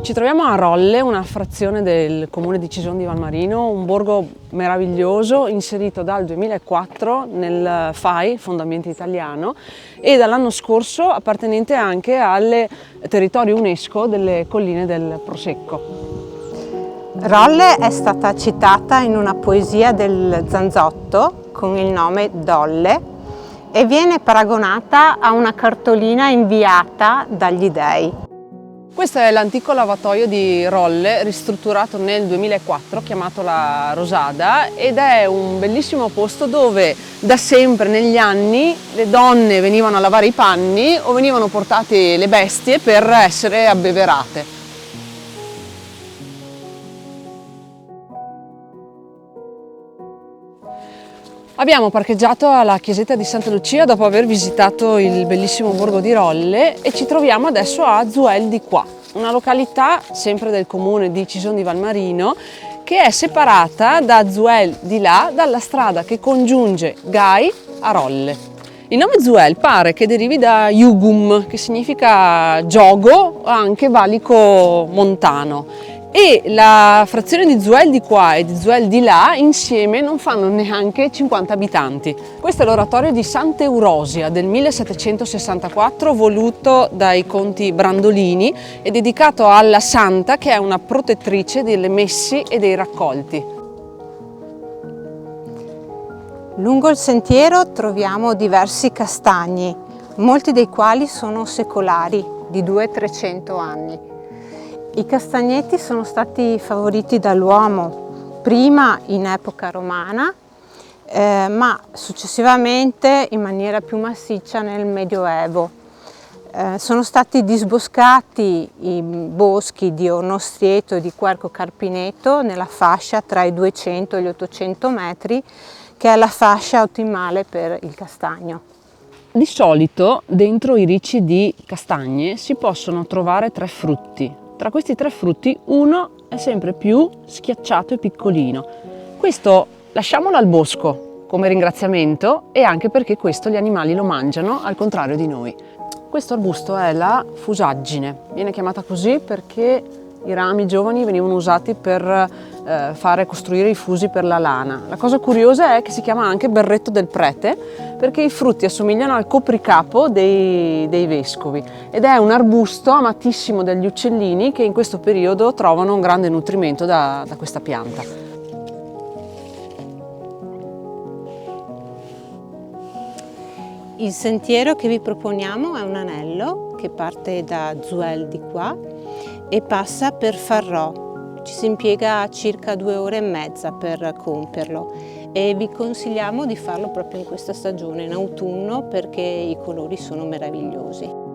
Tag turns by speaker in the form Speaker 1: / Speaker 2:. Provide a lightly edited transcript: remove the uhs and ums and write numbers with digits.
Speaker 1: Ci troviamo a Rolle, una frazione del comune di Cison di Valmarino, un borgo meraviglioso inserito dal 2004 nel FAI, Fondo Ambiente Italiano, e dall'anno scorso appartenente anche al territorio UNESCO delle colline del Prosecco.
Speaker 2: Rolle è stata citata in una poesia del Zanzotto con il nome Dolle e viene paragonata a una cartolina inviata dagli dei.
Speaker 1: Questo è l'antico lavatoio di Rolle, ristrutturato nel 2004, chiamato la Rosada, ed è un bellissimo posto dove da sempre negli anni le donne venivano a lavare i panni o venivano portate le bestie per essere abbeverate. Abbiamo parcheggiato alla chiesetta di Santa Lucia dopo aver visitato il bellissimo borgo di Rolle e ci troviamo adesso a Zuel di qua, una località sempre del comune di Cison di Valmarino che è separata da Zuel di là dalla strada che congiunge Gai a Rolle. Il nome Zuel pare che derivi da Jugum, che significa giogo o anche valico montano. E la frazione di Zuel di qua e di Zuel di là insieme non fanno neanche 50 abitanti. Questo è l'oratorio di Sant'Eurosia del 1764, voluto dai conti Brandolini e dedicato alla santa che è una protettrice delle messi e dei raccolti.
Speaker 2: Lungo il sentiero troviamo diversi castagni, molti dei quali sono secolari, di 200-300 anni. I castagneti sono stati favoriti dall'uomo, prima in epoca romana, ma successivamente in maniera più massiccia nel Medioevo. Sono stati disboscati i boschi di Ornostrieto e di Querco Carpineto nella fascia tra i 200 e gli 800 metri, che è la fascia ottimale per il castagno.
Speaker 1: Di solito dentro i ricci di castagne si possono trovare 3 frutti. Tra questi 3 frutti uno è sempre più schiacciato e piccolino. Questo lasciamolo al bosco come ringraziamento e anche perché questo gli animali lo mangiano al contrario di noi. Questo arbusto è la fusaggine, viene chiamata così perché i rami giovani venivano usati per costruire i fusi per la lana. La cosa curiosa è che si chiama anche berretto del prete perché i frutti assomigliano al copricapo dei vescovi ed è un arbusto amatissimo dagli uccellini che in questo periodo trovano un grande nutrimento da questa pianta.
Speaker 2: Il sentiero che vi proponiamo è un anello che parte da Zuel di qua e passa per Farrò. Ci si impiega circa 2 ore e mezza per compierlo e vi consigliamo di farlo proprio in questa stagione, in autunno, perché i colori sono meravigliosi.